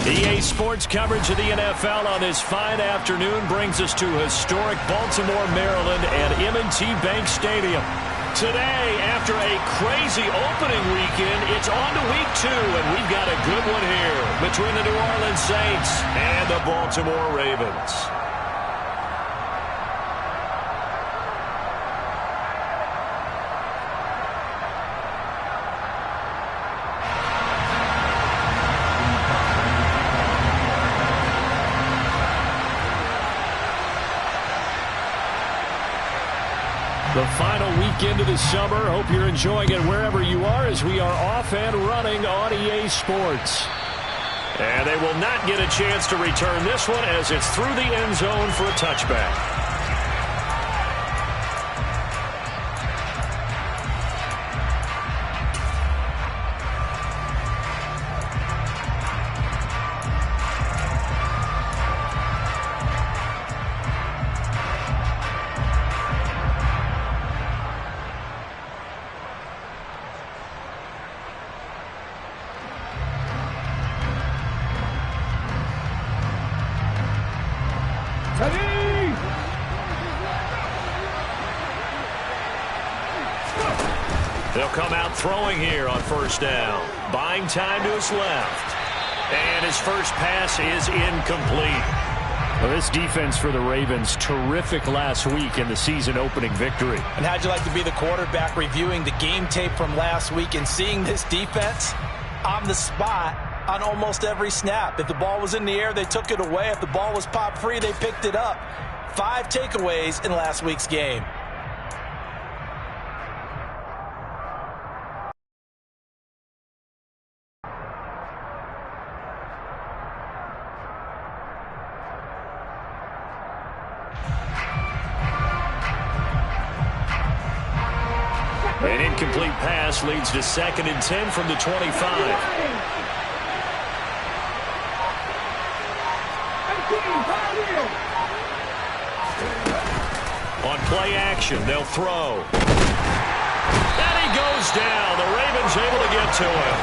EA Sports coverage of the NFL on this fine afternoon brings us to historic Baltimore, Maryland and M&T Bank Stadium. Today, after a crazy opening weekend, it's on to week 2, and we've got a good one here between the New Orleans Saints and the Baltimore Ravens. The final weekend of the summer. Hope you're enjoying it wherever you are as we are off and running on EA Sports. And they will not get a chance to return this one as it's through the end zone for a touchback. They'll come out throwing here on first down. Buying time to his left. And his first pass is incomplete. Well, this defense for the Ravens, terrific last week in the season opening victory. And how'd you like to be the quarterback reviewing the game tape from last week and seeing this defense on the spot on almost every snap? If the ball was in the air, they took it away. If the ball was popped free, they picked it up. 5 takeaways in last week's game. An incomplete pass leads to 2nd and 10 from the 25. On play action, they'll throw. And he goes down. The Ravens able to get to him.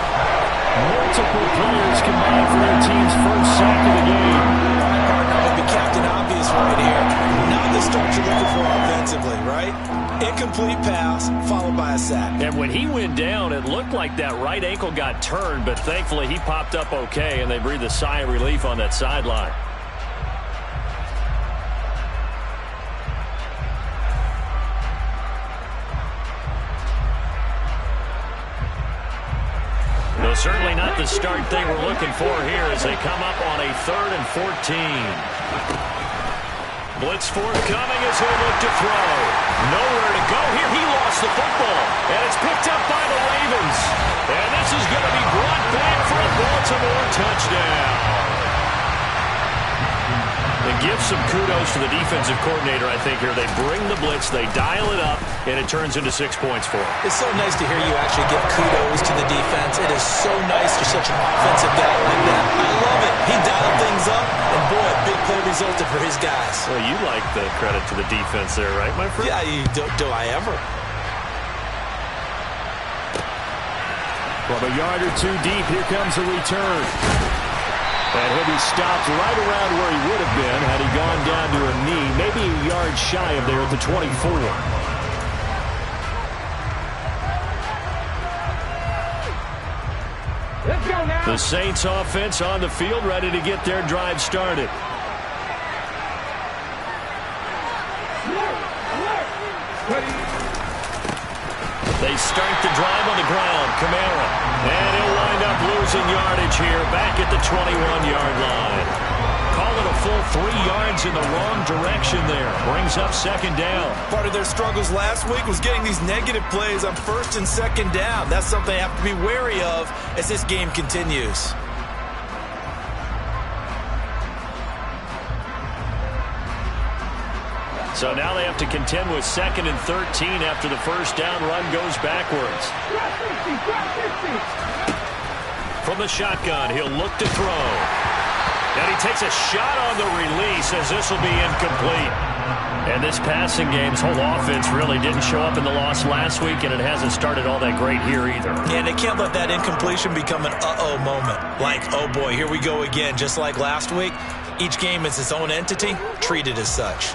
Multiple players combined for their team's first sack of the game. All right, partner, it'll be Captain Obvious right here. Not the start you're looking for offensively, right? Incomplete pass, followed by a sack. And when he went down, it looked like that right ankle got turned, but thankfully he popped up okay, and they breathed a sigh of relief on that sideline. No, certainly not the start they were looking for here as they come up on a 3rd and 14. Blitz forthcoming as they look to throw. Nowhere to go here. He lost the football. And it's picked up by the Ravens. And this is going to be brought back for a Baltimore touchdown. They give some kudos to the defensive coordinator, I think, here. They bring the blitz, they dial it up, and it turns into 6 points for them. It's so nice to hear you actually give kudos to the defense. It is so nice for such an offensive guy like that. I love it. He dialed things up, and boy, big play resulted for his guys. Well, you like the credit to the defense there, right, my friend? Yeah, do I ever? From a yard or two deep, here comes a return. And he'll be stopped right around where he would have been had he gone down to a knee, maybe a yard shy of there at the 24. Let's go now. The Saints offense on the field, ready to get their drive started. They start the drive on the ground. Kamara. And he'll wind up losing yardage here back at the 21-yard line. Call it a full 3 yards in the wrong direction there. Brings up 2nd down. Part of their struggles last week was getting these negative plays on 1st and 2nd down. That's something they have to be wary of as this game continues. So now they have to contend with 2nd and 13 after the first down run goes backwards. From the shotgun, he'll look to throw. And he takes a shot on the release as this will be incomplete. And this passing game's whole offense really didn't show up in the loss last week, and it hasn't started all that great here either. And they can't let that incompletion become an uh-oh moment. Like, oh boy, here we go again, just like last week. Each game is its own entity, treated as such.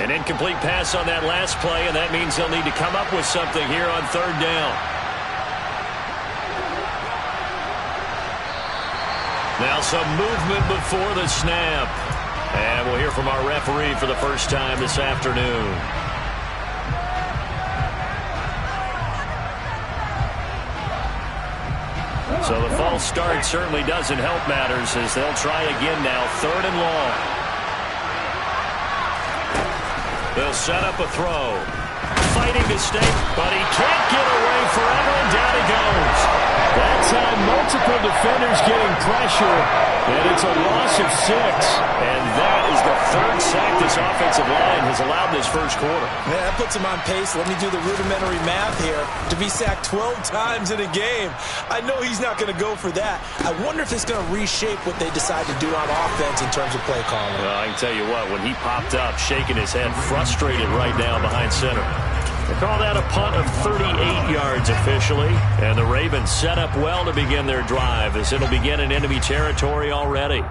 An incomplete pass on that last play, and that means they'll need to come up with something here on third down. Now some movement before the snap. And we'll hear from our referee for the first time this afternoon. So the false start certainly doesn't help matters as they'll try again now, third and long. They'll set up a throw. Fighting to stay, but he can't get away forever, and down he goes. That time, multiple defenders getting pressure, and it's a loss of 6. And that is the third sack this offensive line has allowed this first quarter. Man, that puts him on pace. Let me do the rudimentary math here. To be sacked 12 times in a game, I know he's not going to go for that. I wonder if it's going to reshape what they decide to do on offense in terms of play calling. Well, I can tell you what, when he popped up, shaking his head, frustrated right now behind center. They call that a punt of 38 yards officially. And the Ravens set up well to begin their drive as it'll begin in enemy territory already.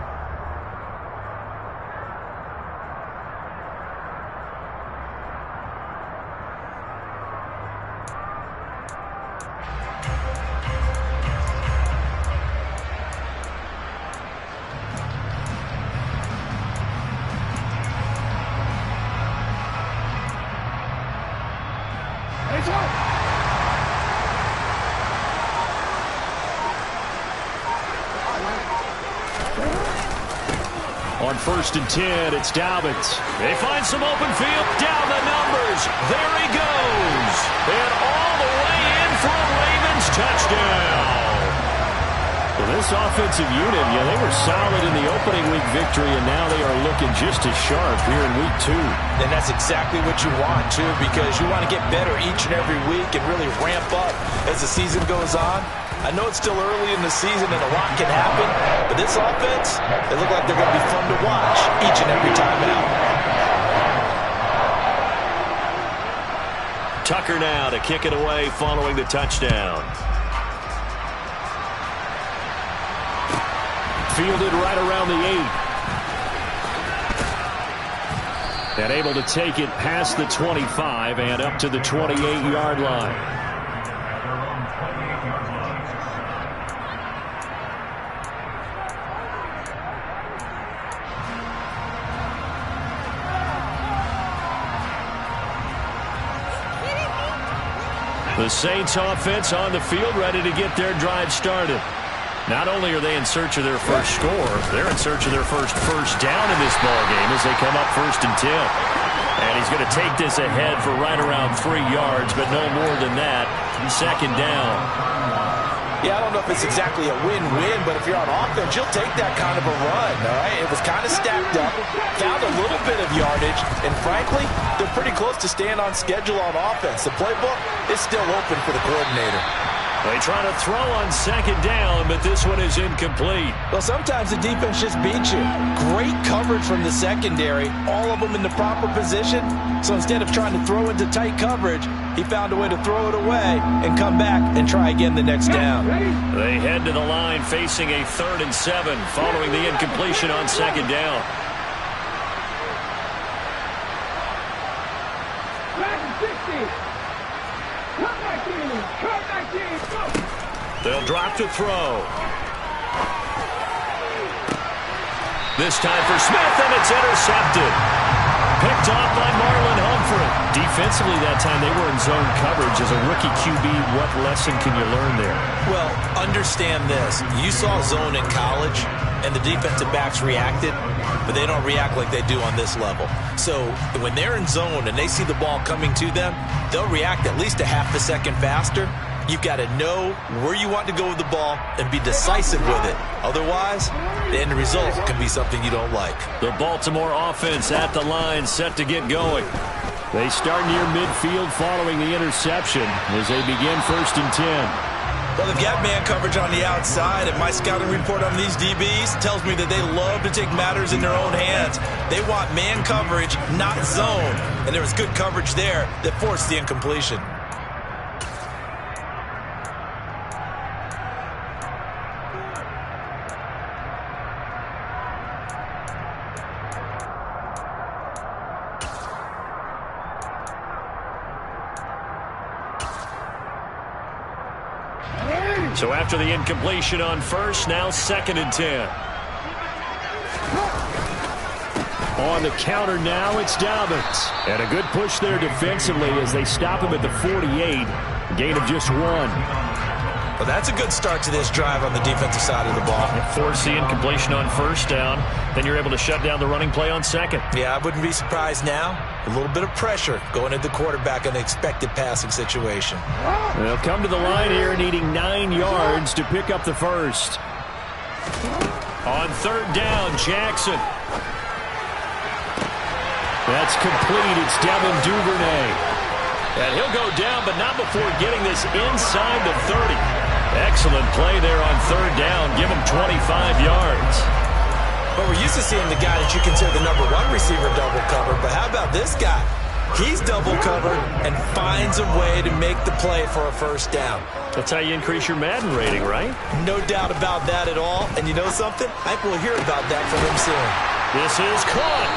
On 1st and 10, it's Dobbins. They find some open field. Down the numbers. There he goes. And all the way in for a Ravens touchdown. Well, this offensive unit, they were solid in the opening week victory, and now they are looking just as sharp here in week 2. And that's exactly what you want, too, because you want to get better each and every week and really ramp up as the season goes on. I know it's still early in the season and a lot can happen, but this offense, they look like they're going to be fun to watch each and every time out. Tucker now to kick it away following the touchdown. Fielded right around the 8. And able to take it past the 25 and up to the 28-yard line. The Saints offense on the field ready to get their drive started. Not only are they in search of their first score, they're in search of their first down in this ballgame as they come up 1st and 10. And he's going to take this ahead for right around 3 yards, but no more than that. 2nd down. Yeah, I don't know if it's exactly a win-win, but if you're on offense, you'll take that kind of a run, all right? It was kind of stacked up, found a little bit of yardage, and frankly, they're pretty close to staying on schedule on offense. The playbook is still open for the coordinator. They try to throw on 2nd down, but this one is incomplete. Well, sometimes the defense just beats you. Great coverage from the secondary, all of them in the proper position. So instead of trying to throw into tight coverage, he found a way to throw it away and come back and try again the next down. They head to the line facing a 3rd and 7 following the incompletion on 2nd down. They'll drop to throw. This time for Smith, and it's intercepted. Picked off by Marlon Humphrey. Defensively that time, they were in zone coverage. As a rookie QB, what lesson can you learn there? Well, understand this. You saw zone in college, and the defensive backs reacted, but they don't react like they do on this level. So when they're in zone and they see the ball coming to them, they'll react at least a half a second faster. You've got to know where you want to go with the ball and be decisive with it. Otherwise, the end result can be something you don't like. The Baltimore offense at the line, set to get going. They start near midfield following the interception as they begin 1st and 10. Well, they've got man coverage on the outside, and my scouting report on these DBs tells me that they love to take matters in their own hands. They want man coverage, not zone. And there was good coverage there that forced the incompletion. So after the incompletion on first, now 2nd and 10. On the counter now, it's Dobbins. And a good push there defensively as they stop him at the 48. Gain of just 1. Well, that's a good start to this drive on the defensive side of the ball. Force the incompletion on first down. Then you're able to shut down the running play on second. Yeah, I wouldn't be surprised now. A little bit of pressure going at the quarterback in an expected passing situation. They'll come to the line here needing 9 yards to pick up the first. On 3rd down, Jackson. That's complete. It's Devin Duvernay. And he'll go down, but not before getting this inside the 30. Excellent play there on 3rd down. Give him 25 yards. But we're used to seeing the guy that you consider the #1 receiver double covered. But how about this guy? He's double covered and finds a way to make the play for a first down. That's how you increase your Madden rating, right? No doubt about that at all. And you know something? I think we'll hear about that from him soon. This is caught.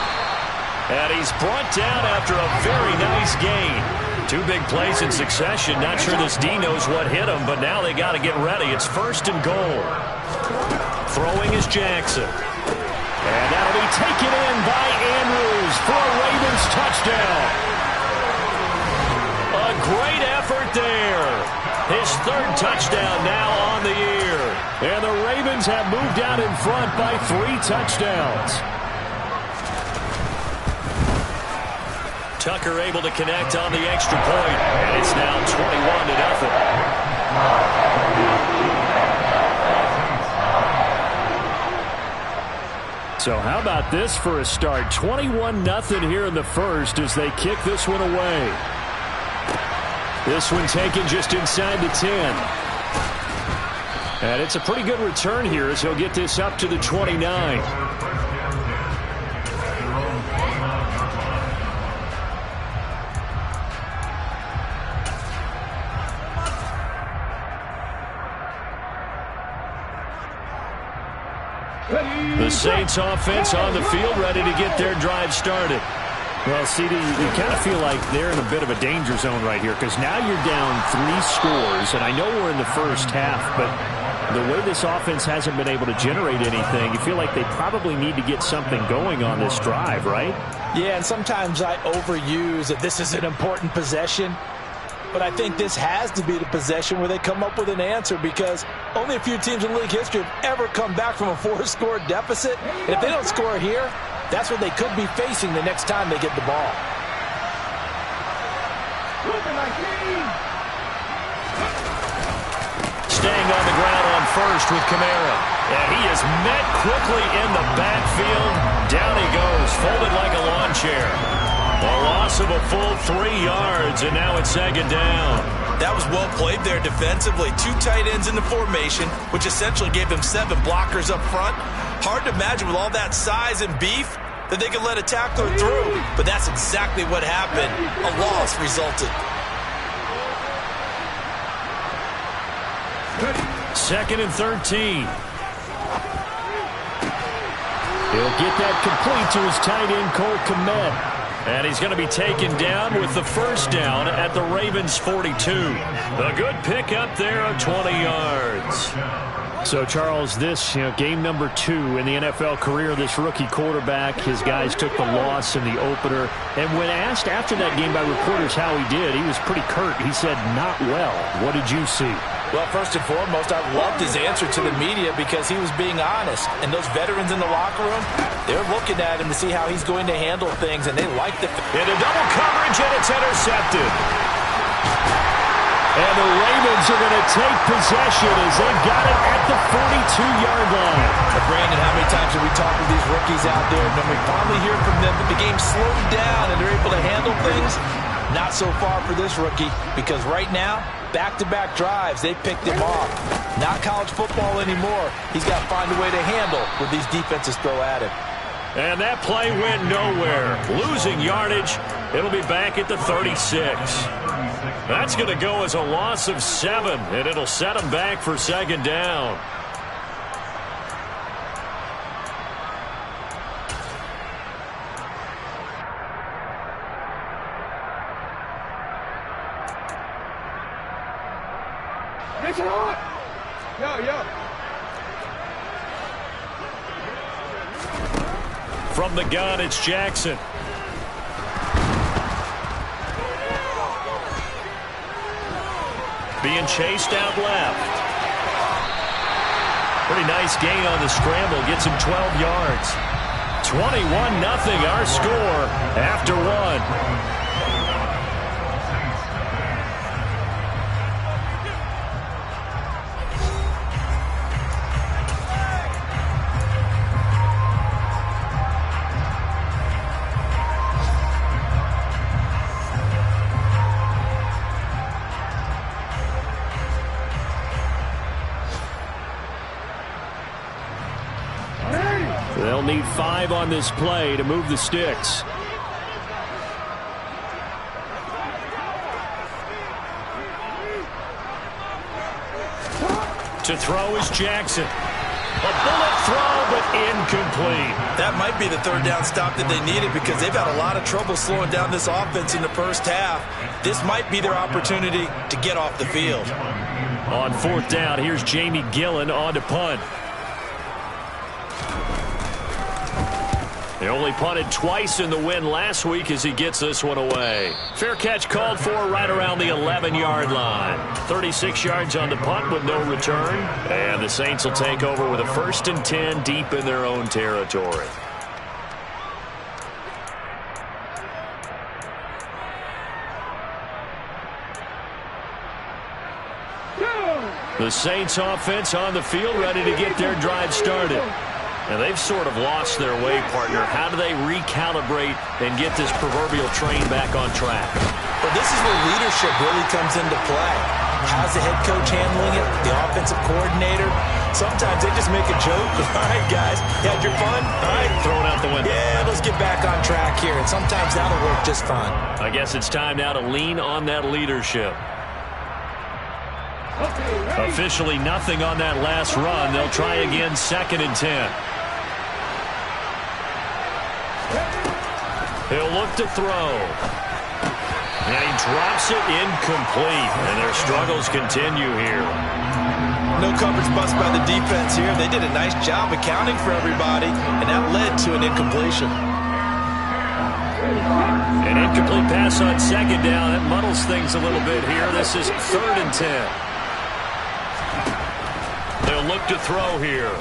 And he's brought down after a very nice gain. 2 big plays in succession. Not sure this D knows what hit him, but now they got to get ready. It's 1st and goal. Throwing is Jackson. And that'll be taken in by Andrews for a Ravens touchdown. A great effort there. His 3rd touchdown now on the year. And the Ravens have moved out in front by 3 touchdowns. Tucker able to connect on the extra point, and it's now 21-0. So how about this for a start? 21-0 here in the first as they kick this one away. This one taken just inside the 10. And it's a pretty good return here as he'll get this up to the 29. The Saints offense on the field ready to get their drive started. Well, CD, you kind of feel like they're in a bit of a danger zone right here because now you're down 3 scores, and I know we're in the first half, but the way this offense hasn't been able to generate anything, you feel like they probably need to get something going on this drive, right? Yeah, and sometimes I overuse that this is an important possession. But I think this has to be the possession where they come up with an answer because only a few teams in league history have ever come back from a 4-score deficit. And if they don't score here, that's what they could be facing the next time they get the ball. Staying on the ground on first with Kamara. And he is met quickly in the backfield. Down he goes, folded like a lawn chair. A loss of a full 3 yards, and now it's 2nd down. That was well played there defensively. 2 tight ends in the formation, which essentially gave them 7 blockers up front. Hard to imagine with all that size and beef that they could let a tackler through. But that's exactly what happened. A loss resulted. 2nd and 13. He'll get that complete to his tight end, Cole Kmet. And he's going to be taken down with the first down at the Ravens 42. A good pickup there of 20 yards. So, Charles, this game number 2 in the NFL career of this rookie quarterback. His guys took the loss in the opener. And when asked after that game by reporters how he did, he was pretty curt. He said, not well. What did you see? Well, first and foremost, I loved his answer to the media because he was being honest. And those veterans in the locker room, they're looking at him to see how he's going to handle things, and they like the... Into double coverage, and it's intercepted. And the Ravens are going to take possession as they've got it at the 42-yard line. Brandon, how many times have we talked with these rookies out there, and when we finally hear from them that the game slowed down and they're able to handle things, Not so far for this rookie, because right now, back-to-back drives, they picked him off. Not college football anymore. He's got to find a way to handle what these defenses throw at him. And that play went nowhere. Losing yardage. It'll be back at the 36. That's going to go as a loss of 7, and it'll set them back for second down. From the gun, it's Jackson. Being chased out left. Pretty nice gain on the scramble. Gets him 12 yards. 21-0 our score after 1. They'll need 5 on this play to move the sticks. To throw is Jackson. A bullet throw, but incomplete. That might be the third down stop that they needed, because they've had a lot of trouble slowing down this offense in the first half. This might be their opportunity to get off the field. On 4th down, here's Jamie Gillen on to punt. They only punted twice in the win last week as he gets this one away. Fair catch called for right around the 11-yard line. 36 yards on the punt with no return. And the Saints will take over with a 1st and 10 deep in their own territory. The Saints offense on the field, ready to get their drive started. And they've sort of lost their way, partner. How do they recalibrate and get this proverbial train back on track? Well, this is where leadership really comes into play. How's the head coach handling it? The offensive coordinator? Sometimes they just make a joke. All right, guys, you had your fun? All right, throw it out the window. Yeah, let's get back on track here. And sometimes that'll work just fine. I guess it's time now to lean on that leadership. Officially nothing on that last run. They'll try again, 2nd and 10. He'll look to throw. And he drops it incomplete. And their struggles continue here. No coverage bust by the defense here. They did a nice job accounting for everybody, and that led to an incompletion. An incomplete pass on 2nd down. That muddles things a little bit here. This is 3rd and 10. They'll look to throw here.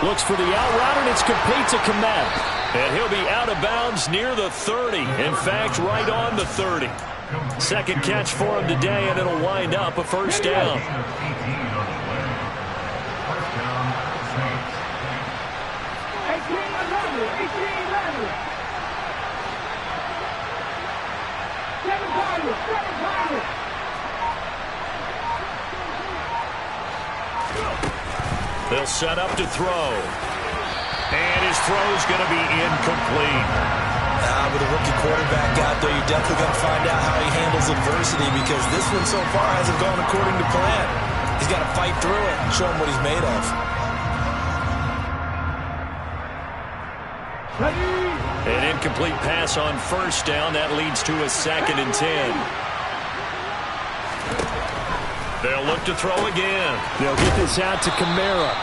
Looks for the out route, and it's complete to Kmet. And he'll be out of bounds near the 30. In fact, right on the 30. Second catch for him today, and it'll wind up a 1st down. They'll set up to throw. And his throw's going to be incomplete. With a rookie quarterback out there, you're definitely going to find out how he handles adversity, because this one so far hasn't gone according to plan. He's got to fight through it and show him what he's made of. An incomplete pass on 1st down. That leads to a 2nd and 10. They'll look to throw again. They'll get this out to Kamara.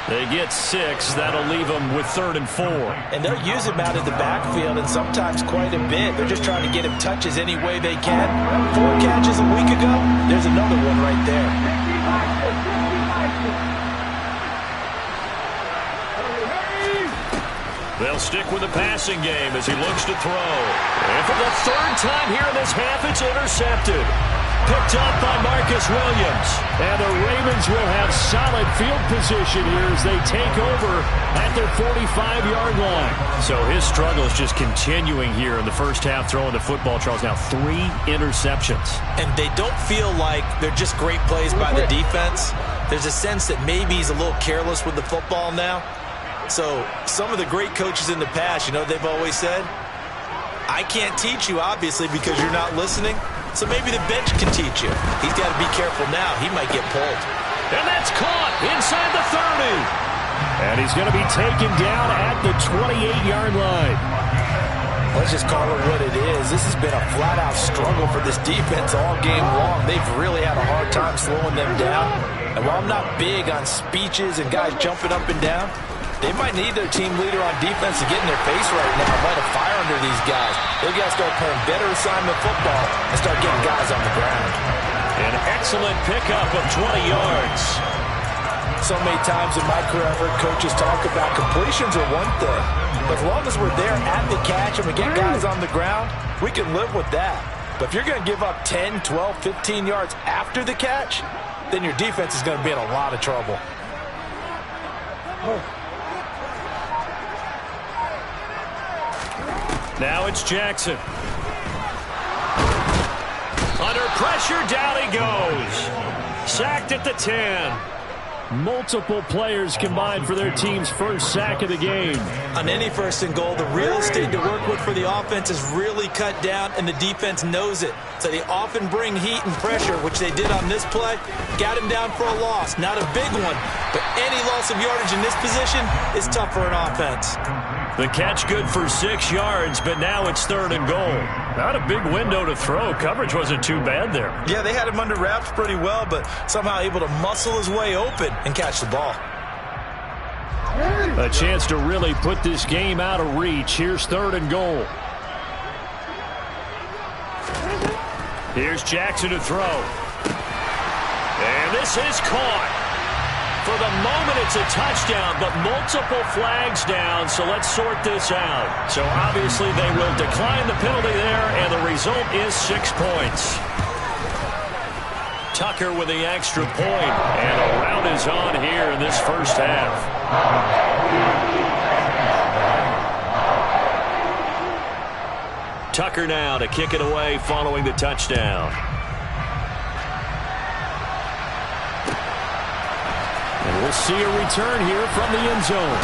They get 6. That'll leave them with 3rd and 4. And they'll use him out of the backfield, and sometimes quite a bit. They're just trying to get him touches any way they can. 4 catches a week ago. There's another one right there. They'll stick with the passing game as he looks to throw. And for the 3rd time here in this half, it's intercepted. picked up by Marcus Williams. And the Ravens will have solid field position here as they take over at their 45-yard line. So his struggle is just continuing here in the first half throwing the football. Charles, now 3 interceptions. And they don't feel like they're just great plays by the defense. There's a sense that maybe he's a little careless with the football now. So some of the great coaches in the past, you know, they've always said, I can't teach you, obviously, because you're not listening. So maybe the bench can teach you. He's got to be careful now. He might get pulled. And that's caught inside the 30. And he's going to be taken down at the 28-yard line. Let's just call it what it is. This has been a flat-out struggle for this defense all game long. They've really had a hard time slowing them down. And while I'm not big on speeches and guys jumping up and down, they might need their team leader on defense to get in their face right now, light a fire under these guys. They've got to start playing better assignment football and start getting guys on the ground. An excellent pickup of 20 yards. So many times in my career, I've heard coaches talk about completions are one thing. But as long as we're there at the catch and we get guys on the ground, we can live with that. But if you're going to give up 10, 12, 15 yards after the catch, then your defense is going to be in a lot of trouble. Now it's Jackson. Under pressure, down he goes. Sacked at the 10. Multiple players combined for their team's first sack of the game. On any first and goal, the real estate to work with for the offense is really cut down, and the defense knows it. So they often bring heat and pressure, which they did on this play. Got him down for a loss. Not a big one, but any loss of yardage in this position is tough for an offense. The catch good for 6 yards, but now it's 3rd and goal. Not a big window to throw. Coverage wasn't too bad there. Yeah, they had him under wraps pretty well, but somehow able to muscle his way open and catch the ball. A chance to really put this game out of reach. Here's 3rd and goal. Here's Jackson to throw. And this is caught. For the moment, it's a touchdown, but multiple flags down, so let's sort this out. So obviously they will decline the penalty there, and the result is 6 points. Tucker with the extra point, and a rout is on here in this first half. Tucker now to kick it away following the touchdown. And we'll see a return here from the end zone.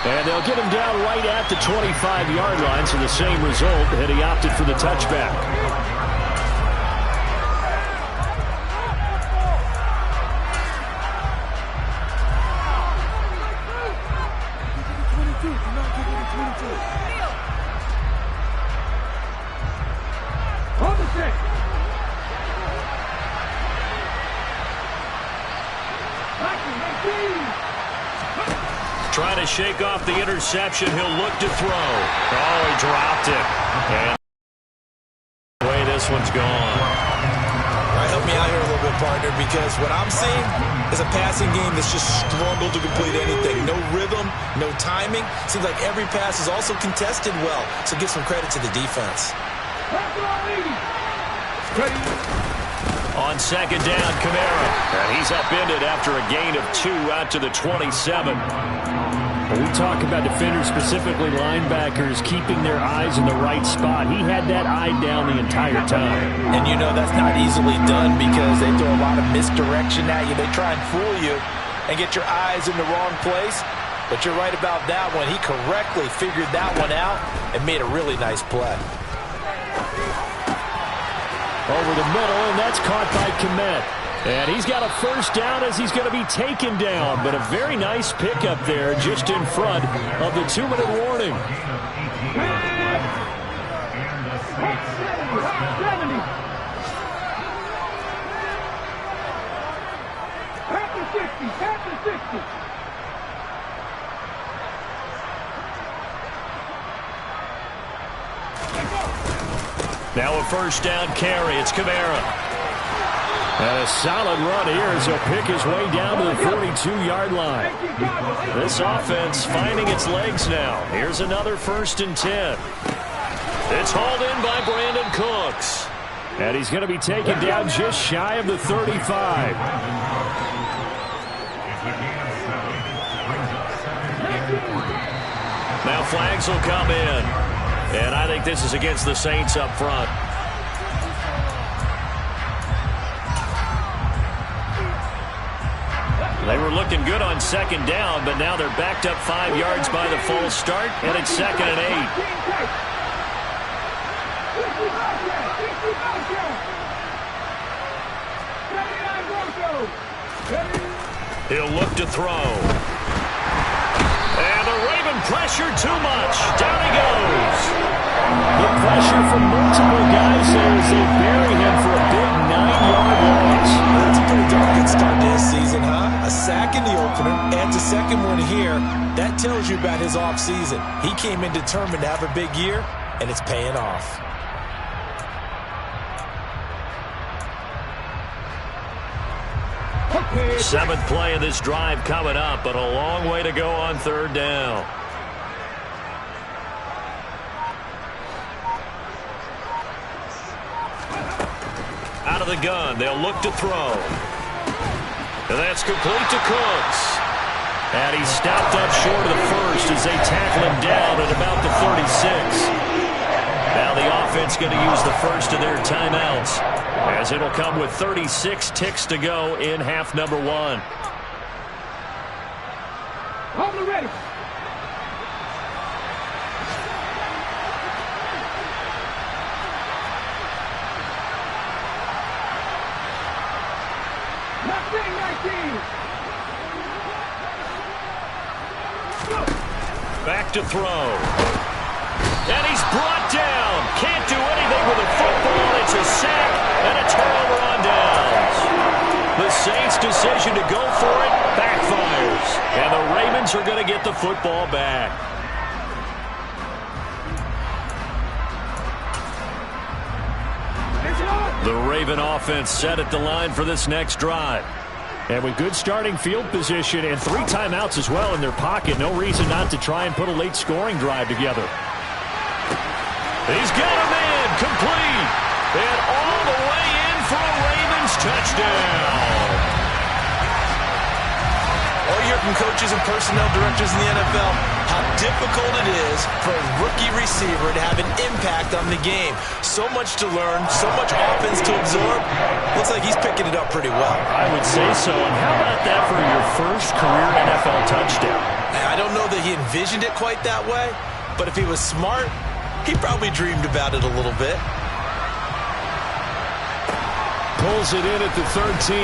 And they'll get him down right at the 25-yard line, so the same result, and he opted for the touchback. Trying to shake off the interception. He'll look to throw. Oh, he dropped it. And the way this one's gone. All right, help me out here a little bit, partner, because what I'm seeing is a passing game that's just struggled to complete anything. No rhythm, no timing. Seems like every pass is also contested well, so give some credit to the defense. On 2nd down, Kamara. And he's upended after a gain of 2 out to the 27. When we talk about defenders, specifically linebackers, keeping their eyes in the right spot, he had that eye down the entire time. And you know that's not easily done because they throw a lot of misdirection at you. They try and fool you and get your eyes in the wrong place. But you're right about that one. He correctly figured that one out and made a really nice play. Over the middle, and that's caught by Kmet. And he's got a first down as he's going to be taken down. But a very nice pickup there just in front of the 2-minute warning. Now a first down carry. It's Kamara. And a solid run here as he'll pick his way down to the 42-yard line. This offense finding its legs now. Here's another 1st and 10. It's hauled in by Brandon Cooks. And he's going to be taken down just shy of the 35. Now flags will come in. And I think this is against the Saints up front. They were looking good on second down, but now they're backed up 5 yards by the false start, and it's 2nd and 8. He'll look to throw. And the Raven pressure too much. Down he goes. The pressure from multiple guys there as they bury him for a big 9-yard loss. That's a pretty darn good start to his season, huh? A sack in the opener, adds a second one here. That tells you about his offseason. He came in determined to have a big year, and it's paying off. Seventh play of this drive coming up, but a long way to go on 3rd down. Out of the gun, they'll look to throw. And that's complete to Cooks. And he's stopped up short of the first as they tackle him down at about the 36. Now the offense going to use the first of their timeouts, as it'll come with 36 ticks to go in half number 1. Hold it ready. Back to throw. And he's brought down. Can't do anything with the football. It's a sack and a turnover on downs. The Saints' decision to go for it backfires. And the Ravens are going to get the football back. The Raven offense set at the line for this next drive. And with good starting field position and 3 timeouts as well in their pocket, no reason not to try and put a late scoring drive together. He's got him in, complete, and all the way in for a Ravens touchdown. All you hear from coaches and personnel directors in the NFL, how difficult it is for a rookie receiver to have an impact on the game. So much to learn, so much offense to absorb. Looks like he's picking it up pretty well. I would say so. And how about that for your first career NFL touchdown? I don't know that he envisioned it quite that way, but if he was smart, he probably dreamed about it a little bit. Pulls it in at the 13.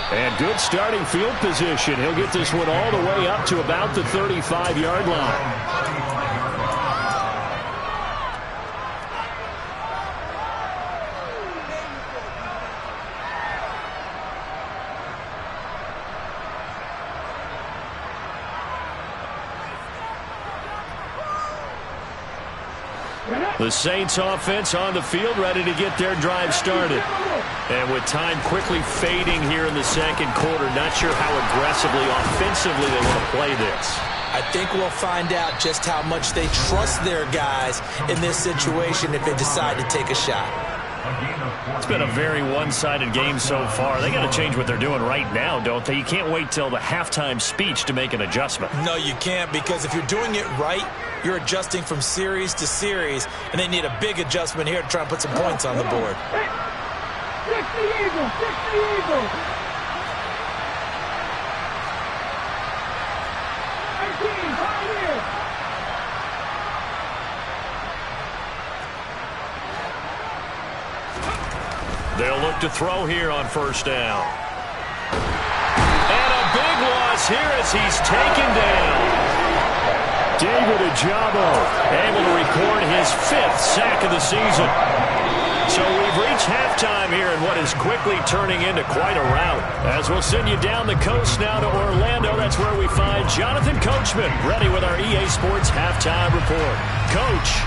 And good starting field position. He'll get this one all the way up to about the 35-yard line. The Saints offense on the field ready to get their drive started. And with time quickly fading here in the second quarter, not sure how aggressively, offensively they want to play this. I think we'll find out just how much they trust their guys in this situation if they decide to take a shot. It's been a very one-sided game so far. They got to change what they're doing right now, don't they? You can't wait till the halftime speech to make an adjustment. No, you can't, because if you're doing it right, you're adjusting from series to series, and they need a big adjustment here to try and put some points on the board. 60 Eagles, 60 Eagles. 18, Pioneers. They'll look to throw here on first down. And a big loss here as he's taken down. David Ojabo able to record his 5th sack of the season. So we've reached halftime here in what is quickly turning into quite a rout. As we'll send you down the coast now to Orlando, that's where we find Jonathan Coachman ready with our EA Sports Halftime Report. Coach.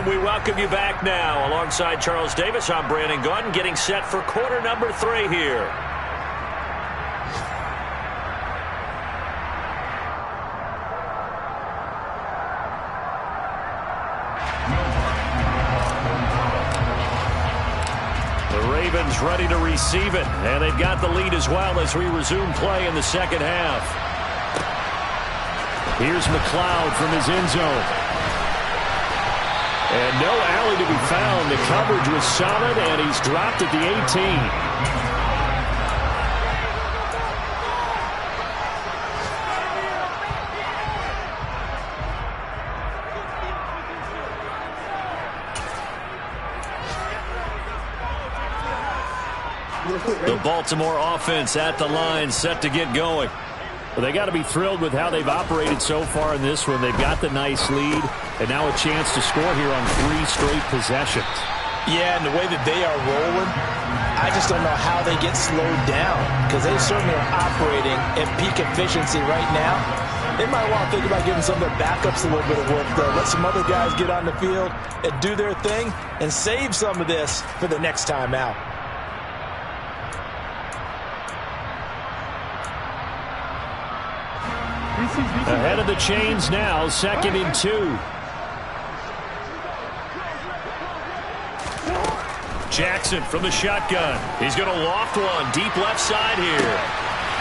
And we welcome you back now. Alongside Charles Davis, I'm Brandon Gaudin, getting set for quarter number 3 here. The Ravens ready to receive it, and they've got the lead as well as we resume play in the second half. Here's McLeod from his end zone. And no alley to be found. The coverage was solid, and he's dropped at the 18. The Baltimore offense at the line, set to get going. Well, they got to be thrilled with how they've operated so far in this one. They've got the nice lead, and now a chance to score here on 3 straight possessions. Yeah, and the way that they are rolling, I just don't know how they get slowed down, because they certainly are operating at peak efficiency right now. They might want to think about giving some of their backups a little bit of work, though. Let some other guys get on the field and do their thing and save some of this for the next time out. Ahead of the chains now, 2nd and 2. Jackson from the shotgun. He's going to loft one deep left side here.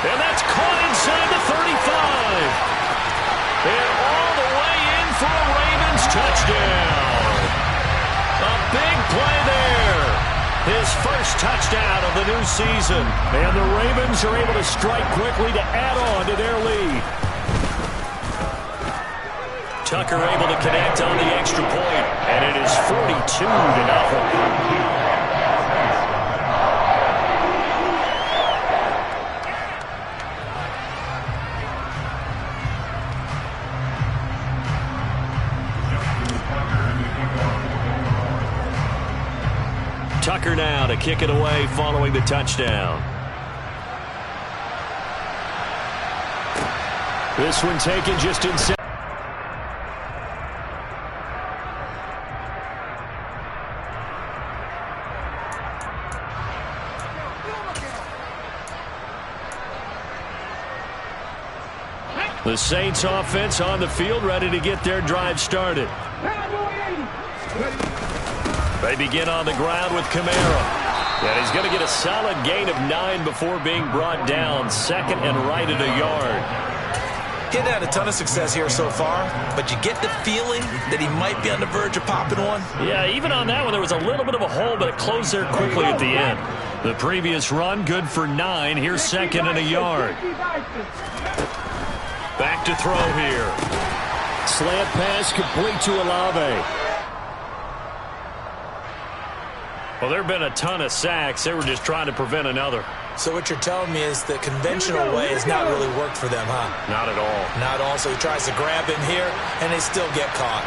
And that's caught inside the 35. And all the way in for a Ravens touchdown. A big play there. His first touchdown of the new season. And the Ravens are able to strike quickly to add on to their lead. Tucker able to connect on the extra point, and it is 42-0. Tucker now to kick it away following the touchdown. This one taken just inside. The Saints offense on the field, ready to get their drive started. They begin on the ground with Kamara. And he's going to get a solid gain of 9 before being brought down. 2nd and right at a yard. He's had a ton of success here so far, but you get the feeling that he might be on the verge of popping one. Yeah, even on that one, there was a little bit of a hole, but it closed there quickly at the end. The previous run, good for 9. Here's 2nd and a yard. Back to throw here. Slant pass complete to Olave. Well, there have been a ton of sacks. They were just trying to prevent another. So what you're telling me is the conventional way has not really worked for them, huh? Not at all. Not at all. So he tries to grab him here, and they still get caught.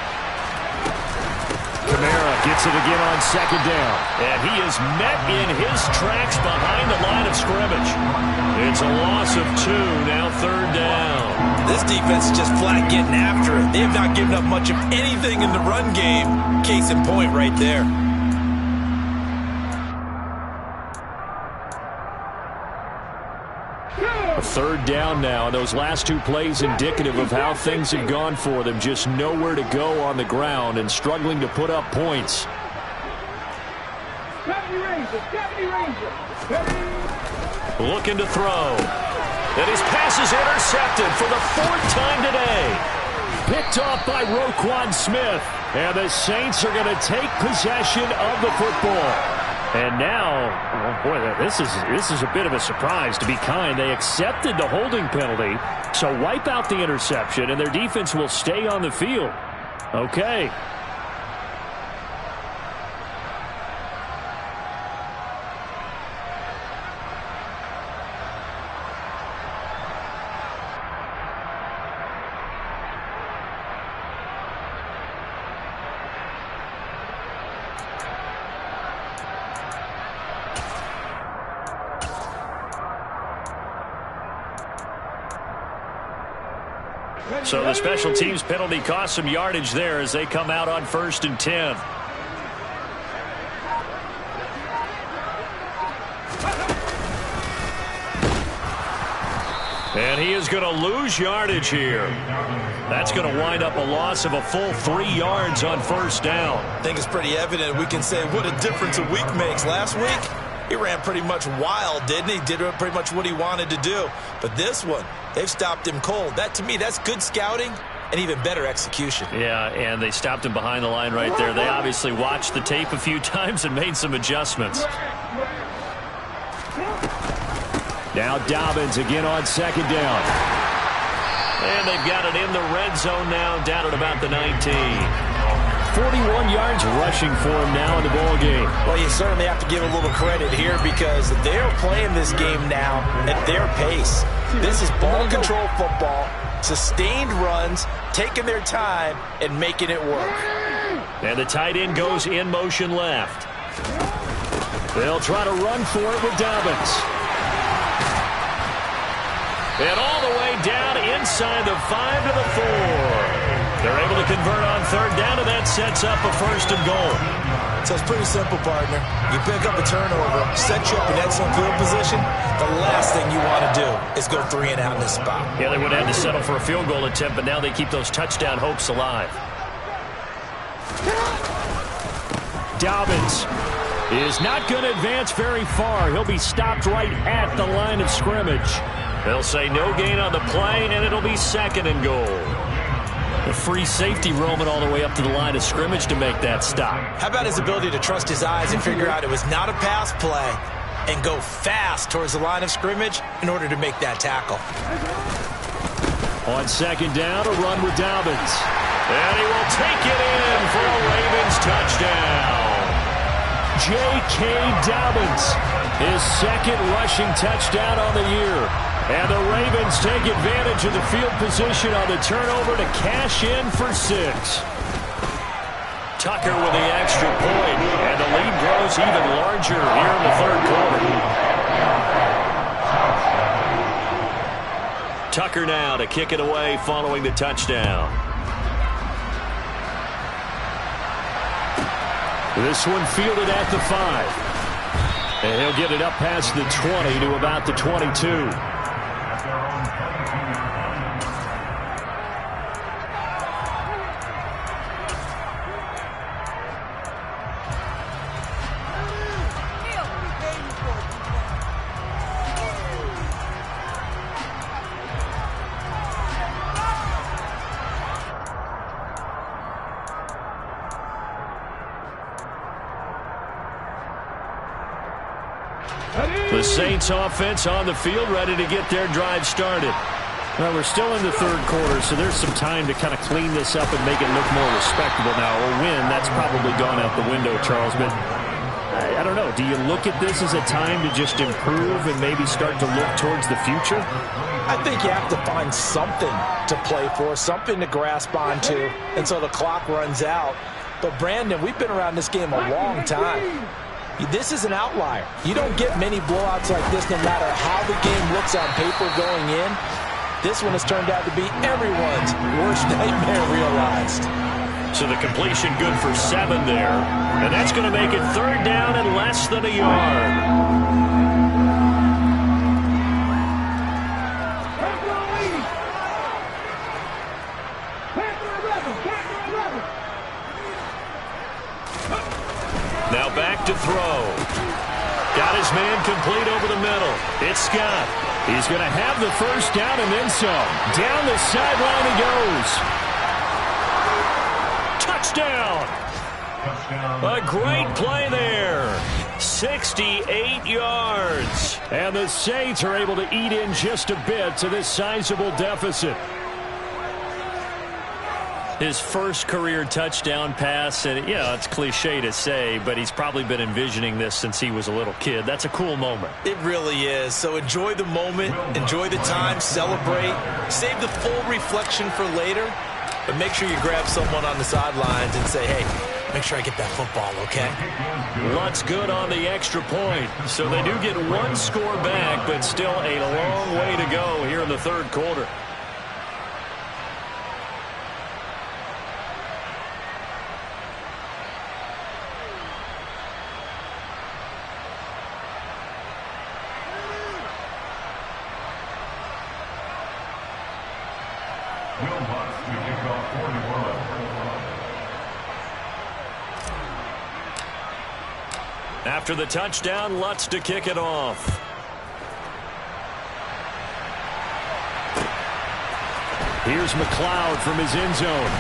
Kamara gets it again on 2nd down. And he is met in his tracks behind the line of scrimmage. It's a loss of 2, now 3rd down. This defense is just flat getting after it. They have not given up much of anything in the run game. Case in point right there. A 3rd down now, and those last 2 plays indicative of how things have gone for them. Just nowhere to go on the ground and struggling to put up points. Looking to throw. And his pass is intercepted for the 4th time today. Picked off by Roquan Smith. And the Saints are going to take possession of the football. And now, oh boy, this is a bit of a surprise, to be kind. They accepted the holding penalty, so wipe out the interception, and their defense will stay on the field. Okay. So the special teams penalty cost some yardage there as they come out on 1st and 10. And he is going to lose yardage here. That's going to wind up a loss of a full 3 yards on 1st down. I think it's pretty evident. We can say what a difference a week makes. Last week, he ran pretty much wild, didn't he? Did pretty much what he wanted to do. But this one, they've stopped him cold. That, to me, that's good scouting and even better execution. Yeah, and they stopped him behind the line right there. They obviously watched the tape a few times and made some adjustments. Now Dobbins again on 2nd down. And they've got it in the red zone now, down at about the 19. 41 yards rushing for him now in the ball game. Well, you certainly have to give a little credit here because they're playing this game now at their pace. This is ball control football, sustained runs, taking their time, and making it work. And the tight end goes in motion left. They'll try to run for it with Dobbins. And all the way down inside the 5 to the 4. They're able to convert on 3rd down, and that sets up a 1st and goal. So it's pretty simple, partner. You pick up a turnover, set you up in excellent field position. The last thing you want to do is go 3 and out in this spot. Yeah, they would have to settle for a field goal attempt, but now they keep those touchdown hopes alive. Dobbins is not going to advance very far. He'll be stopped right at the line of scrimmage. They'll say no gain on the play, and it'll be 2nd and goal. The free safety roaming all the way up to the line of scrimmage to make that stop. How about his ability to trust his eyes and figure out it was not a pass play and go fast towards the line of scrimmage in order to make that tackle. On 2nd down, a run with Dobbins. And he will take it in for a Ravens touchdown. J.K. Dobbins, his 2nd rushing touchdown on the year. And the Ravens take advantage of the field position on the turnover to cash in for 6. Tucker with the extra point, and the lead grows even larger here in the 3rd quarter. Tucker now to kick it away following the touchdown. This one fielded at the 5. And he'll get it up past the 20 to about the 22. The Saints offense on the field, ready to get their drive started. Well, we're still in the 3rd quarter, so there's some time to kind of clean this up and make it look more respectable now. A win, that's probably gone out the window, Charles, but I don't know. Do you look at this as a time to just improve and maybe start to look towards the future? I think you have to find something to play for, something to grasp onto until the clock runs out. But, Brandon, we've been around this game a long time. This is an outlier. You don't get many blowouts like this no matter how the game looks on paper going in. This one has turned out to be everyone's worst nightmare realized. So the completion good for 7 there. And that's going to make it 3rd down and less than a yard. Now back to throw. Got his man complete over the middle. It's Scott. He's going to have the 1st down and then some. Down the sideline he goes. Touchdown. A great play there. 68 yards. And the Saints are able to eat in just a bit to this sizable deficit. His first career touchdown pass, and yeah, it's cliche to say, but he's probably been envisioning this since he was a little kid. That's a cool moment. It really is. So enjoy the moment, enjoy the time, celebrate, save the full reflection for later, but make sure you grab someone on the sidelines and say, hey, make sure I get that football, okay? Lutz good on the extra point. So they do get 1 score back, but still a long way to go here in the 3rd quarter. After the touchdown, Lutz to kick it off. Here's McLeod from his end zone.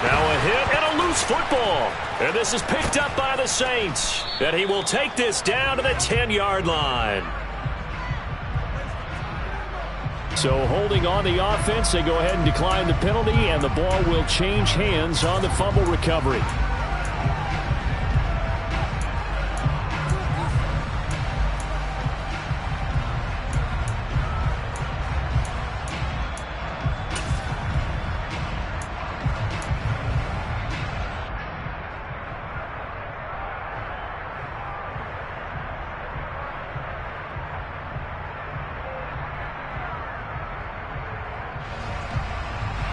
Now a hit and a loose football. And this is picked up by the Saints. And he will take this down to the 10-yard line. So holding on the offense, they go ahead and decline the penalty, and the ball will change hands on the fumble recovery.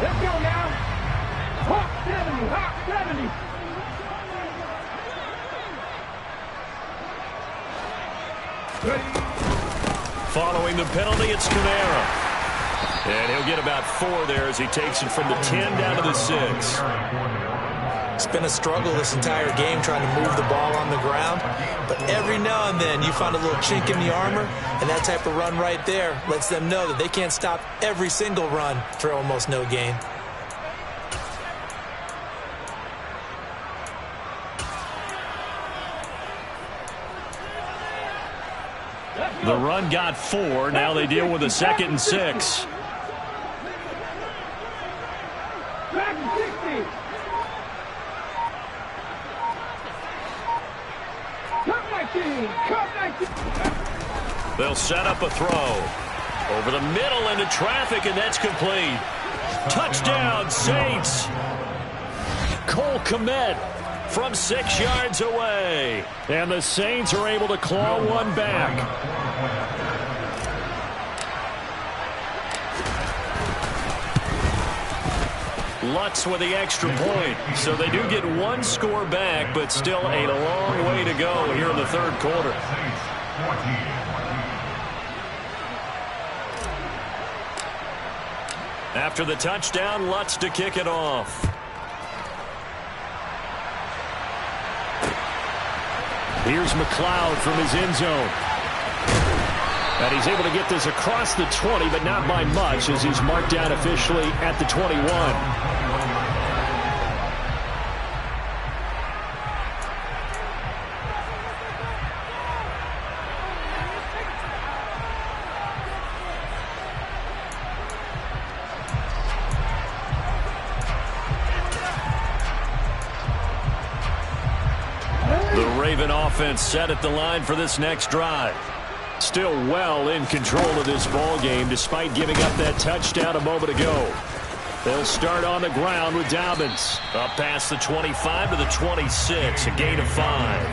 Let's go now. Hawk 70, Hawk 70. Following the penalty, it's Kamara. And he'll get about 4 there as he takes it from the 10 down to the 6. It's been a struggle this entire game trying to move the ball on the ground. But every now and then you find a little chink in the armor, and that type of run right there lets them know that they can't stop every single run for almost no gain. The run got 4. Now they deal with a 2nd and 6. Back to 60. Come 19. Come 19. They'll set up a throw. Over the middle into traffic, and that's complete. Touchdown, Saints. Cole Kmet from 6 yards away. And the Saints are able to claw one back. Lutz with the extra point. So they do get 1 score back, but still a long way to go here in the 3rd quarter. After the touchdown, Lutz to kick it off. Here's McLeod from his end zone. And he's able to get this across the 20, but not by much, as he's marked down officially at the 21. The Raven offense set at the line for this next drive. Still well in control of this ball game despite giving up that touchdown a moment ago. They'll start on the ground with Dobbins. Up past the 25 to the 26, a gain of 5.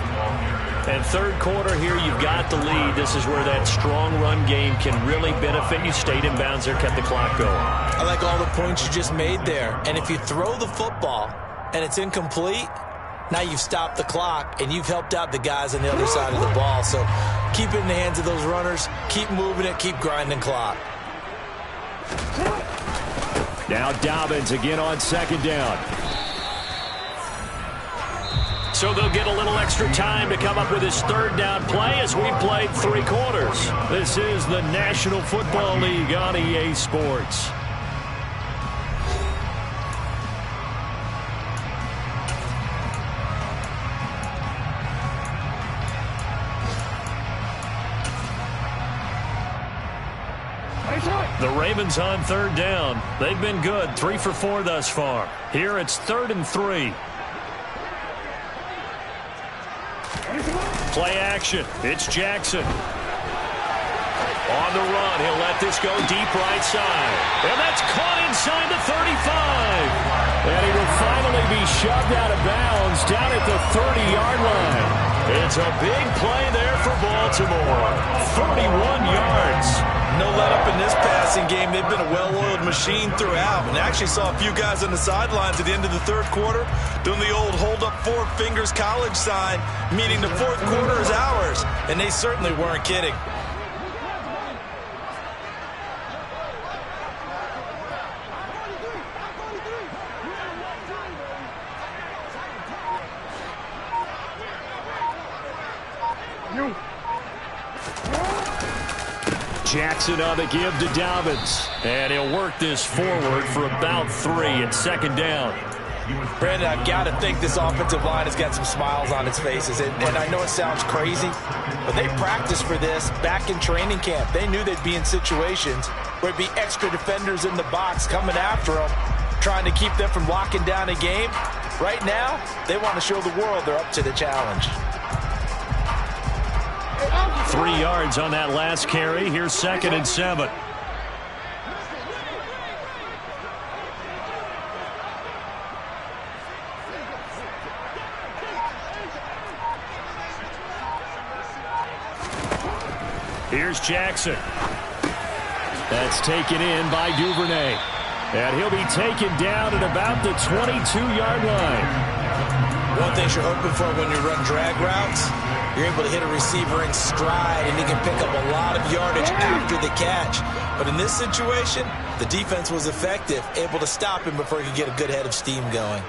And 3rd quarter here, you've got the lead. This is where that strong run game can really benefit you. Stayed in bounds there, kept the clock going. I like all the points you just made there. And if you throw the football and it's incomplete, now you've stopped the clock, and you've helped out the guys on the other side of the ball. So keep it in the hands of those runners. Keep moving it. Keep grinding clock. Now Dobbins again on 2nd down. So they'll get a little extra time to come up with his 3rd down play as we played 3 quarters. This is the National Football League on EA Sports. The Ravens on 3rd down. They've been good, 3 for 4 thus far. Here it's 3rd and 3. Play action. It's Jackson. On the run, he'll let this go deep right side. And that's caught inside the 35. And he will finally be shoved out of bounds down at the 30-yard line. It's a big play there for Baltimore. 31 yards. No let up in this passing game. They've been a well-oiled machine throughout. And actually saw a few guys on the sidelines at the end of the 3rd quarter doing the old hold up 4 fingers college sign, meaning the 4th quarter is ours. And they certainly weren't kidding. Jackson on the give to Dobbins. And he'll work this forward for about 3 and second down. Brandon, I've got to think this offensive line has got some smiles on its faces. And I know it sounds crazy, but they practiced for this back in training camp. They knew they'd be in situations where it'd be extra defenders in the box coming after them, trying to keep them from locking down a game. Right now, they want to show the world they're up to the challenge. 3 yards on that last carry. Here's 2nd and 7. Here's Jackson. That's taken in by Duvernay. And he'll be taken down at about the 22-yard line. One thing you're hoping for when you run drag routes, you're able to hit a receiver in stride, and he can pick up a lot of yardage after the catch. But in this situation, the defense was effective, able to stop him before he could get a good head of steam going.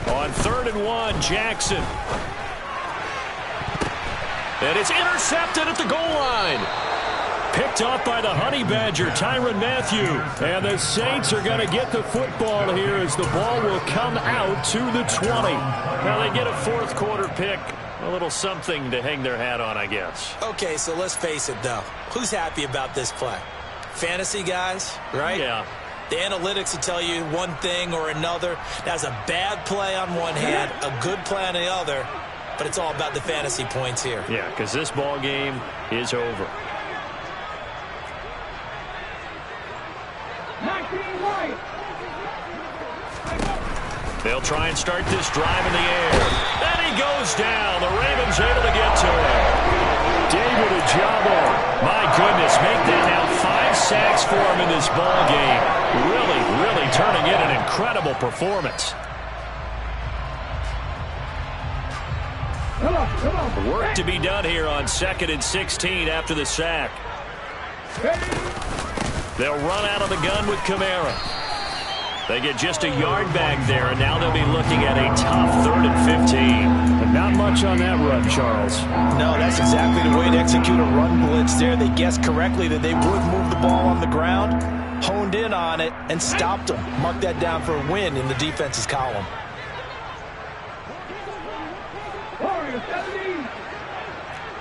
On 3rd and 1, Jackson. And it's intercepted at the goal line. Picked off by the Honey Badger, Tyrann Mathieu. And the Saints are going to get the football here as the ball will come out to the 20. Now they get a 4th quarter pick. A little something to hang their hat on, I guess. Okay, so let's face it, though. Who's happy about this play? Fantasy guys, right? Yeah. The analytics will tell you one thing or another. That's a bad play on one hand, a good play on the other, but it's all about the fantasy points here. Yeah, because this ball game is over. 19 right. They'll try and start this drive in the air. And he goes down. The Ravens able to get to him. David Ojabo. My goodness, make that now 5 sacks for him in this ball game. Really turning in an incredible performance. Come on. Work to be done here on 2nd and 16 after the sack. They'll run out of the gun with Kamara. They get just a yard back there, and now they'll be looking at a tough 3rd and 15. But not much on that run, Charles. No, that's exactly the way to execute a run blitz there. They guessed correctly that they would move the ball on the ground, honed in on it, and stopped them. Mark that down for a win in the defense's column. Warriors 17.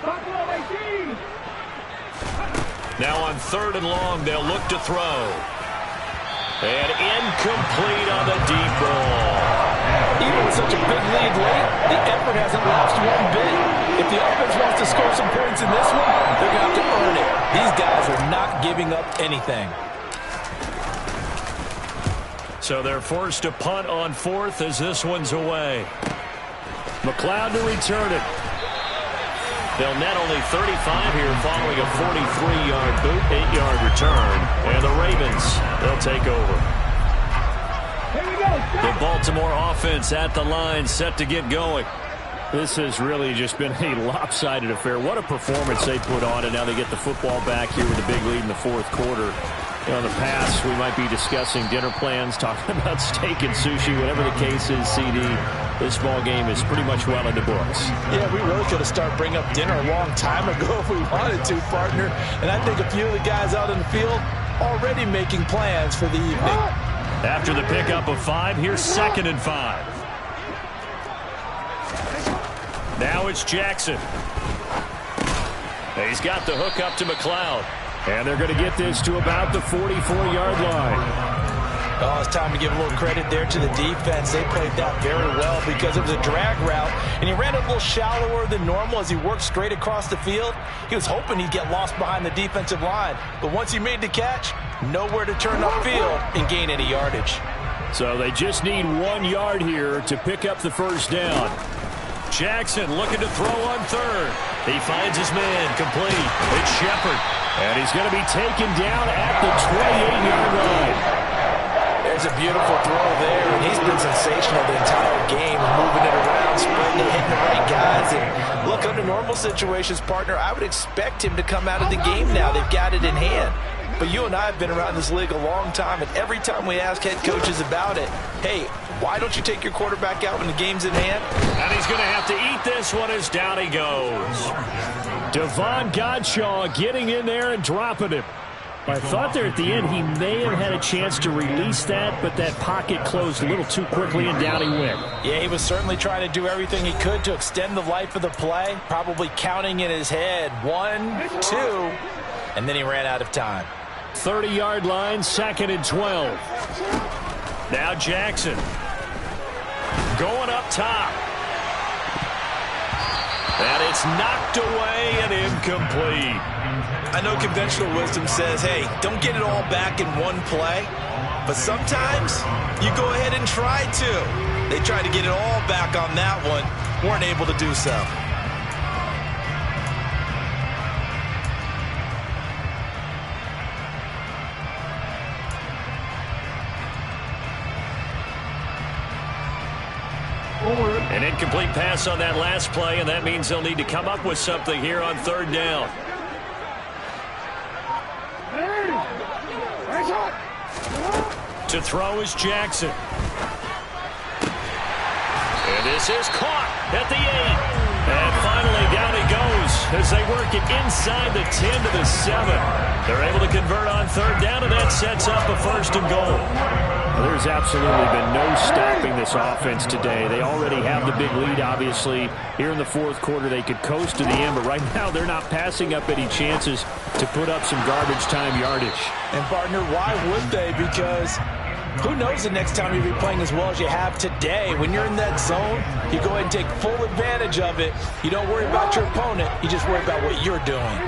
Buffalo 18. Now on 3rd and long, they'll look to throw. And incomplete on the deep ball. Even with such a big lead late, the effort hasn't lost one bit. If the offense wants to score some points in this one, they're going to have to earn it. These guys are not giving up anything. So they're forced to punt on 4th as this one's away. McLeod to return it. They'll net only 35 here following a 43-yard boot, 8-yard return. And the Ravens, they'll take over. Here we go. The Baltimore offense at the line, set to get going. This has really just been a lopsided affair. What a performance they put on, and now they get the football back here with a big lead in the 4th quarter. You know, in the past, we might be discussing dinner plans, talking about steak and sushi, whatever the case is, CD. This ball game is pretty much well in the books. Yeah, we really could have started bringing up dinner a long time ago if we wanted to, partner. And I think a few of the guys out in the field already making plans for the evening. After the pickup of 5, here's 2nd and 5. Now it's Jackson. He's got the hook up to McLeod. And they're going to get this to about the 44-yard line. Oh, it's time to give a little credit there to the defense. They played that very well because it was a drag route, and he ran it a little shallower than normal as he worked straight across the field. He was hoping he'd get lost behind the defensive line, but once he made the catch, nowhere to turn upfield and gain any yardage. So they just need 1 yard here to pick up the first down. Jackson looking to throw on 3rd. He finds his man complete. It's Shepard. And he's going to be taken down at the 28-yard line. There's a beautiful throw there, and he's been sensational the entire game, moving it around, spreading it, hitting the right guys. And look, under normal situations, partner, I would expect him to come out of the game now. They've got it in hand. But you and I have been around this league a long time, and every time we ask head coaches about it, hey, why don't you take your quarterback out when the game's in hand? And he's going to have to eat this one as down he goes. Devon Godshaw getting in there and dropping him. I thought there at the end he may have had a chance to release that, but that pocket closed a little too quickly and down he went. Yeah, he was certainly trying to do everything he could to extend the life of the play, probably counting in his head 1, 2, and then he ran out of time. 30-yard line, 2nd and 12. Now Jackson going up top. And it's knocked away and incomplete. I know conventional wisdom says, hey, don't get it all back in one play. But sometimes you go ahead and try to. They tried to get it all back on that one. Weren't able to do so. An incomplete pass on that last play, and that means they'll need to come up with something here on 3rd down. To throw is Jackson. And this is caught at the 8. And finally down he goes as they work it inside the 10 to the 7. They're able to convert on 3rd down, and that sets up a 1st and goal. Well, there's absolutely been no stopping this offense today. They already have the big lead, obviously. Here in the 4th quarter, they could coast to the end, but right now they're not passing up any chances to put up some garbage time yardage. And, partner, why would they? Because who knows the next time you'll be playing as well as you have today. When you're in that zone, you go ahead and take full advantage of it. You don't worry about your opponent. You just worry about what you're doing.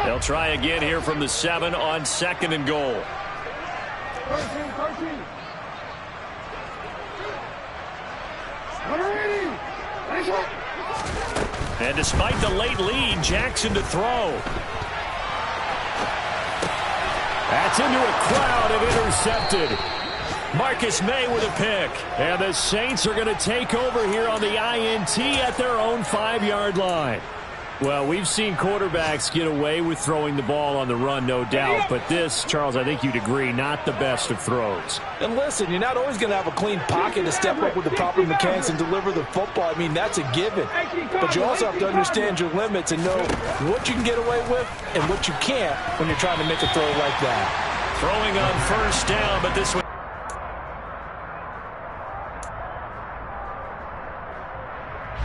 They'll try again here from the 7 on 2nd and goal. 13. And despite the late lead, Jackson to throw. That's into a crowd and intercepted. Marcus May with a pick. And the Saints are going to take over here on the INT at their own 5-yard line. Well, we've seen quarterbacks get away with throwing the ball on the run, no doubt. But this, Charles, I think you'd agree, not the best of throws. And listen, you're not always going to have a clean pocket to step up with the proper mechanics and deliver the football. I mean, that's a given. But you also have to understand your limits and know what you can get away with and what you can't when you're trying to make a throw like that. Throwing on 1st down, but this one.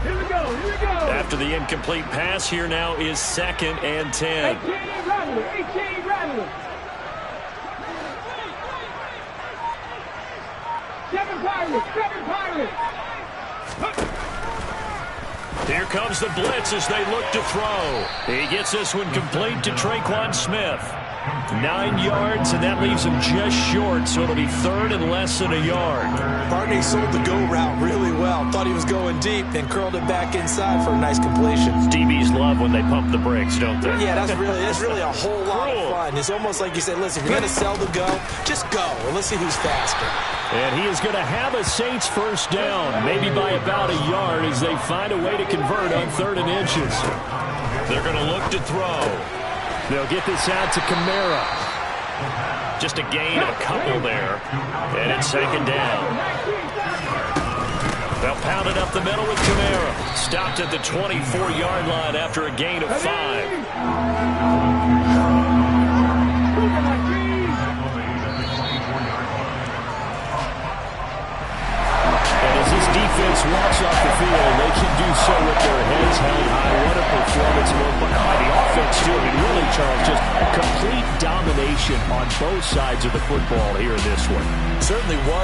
Here we go. After the incomplete pass, here now is 2nd and 10. 18 Rattler. 7 Pirates. Here comes the blitz as they look to throw. He gets this one complete to Traquan Smith. 9 yards, and that leaves him just short, so it'll be 3rd and less than a yard. Barney sold the go route really well. Thought he was going deep, then curled it back inside for a nice completion. DBs love when they pump the brakes, don't they? Yeah, that's really a whole lot of fun. It's almost like you said, listen, if you're going to sell the go, just go, and let's see who's faster. And he is going to have a Saints 1st down, maybe by about a yard as they find a way to convert on 3rd and inches. They're going to look to throw. They'll get this out to Kamara. Just a gain of a couple there. And it's 2nd down. They'll pound it up the middle with Kamara. Stopped at the 24-yard line after a gain of 5. Defense walks off the field. They can do so with their heads held high. What a performance by the offense, too. I mean, really, Charles, just complete domination on both sides of the football here in this one. Certainly was.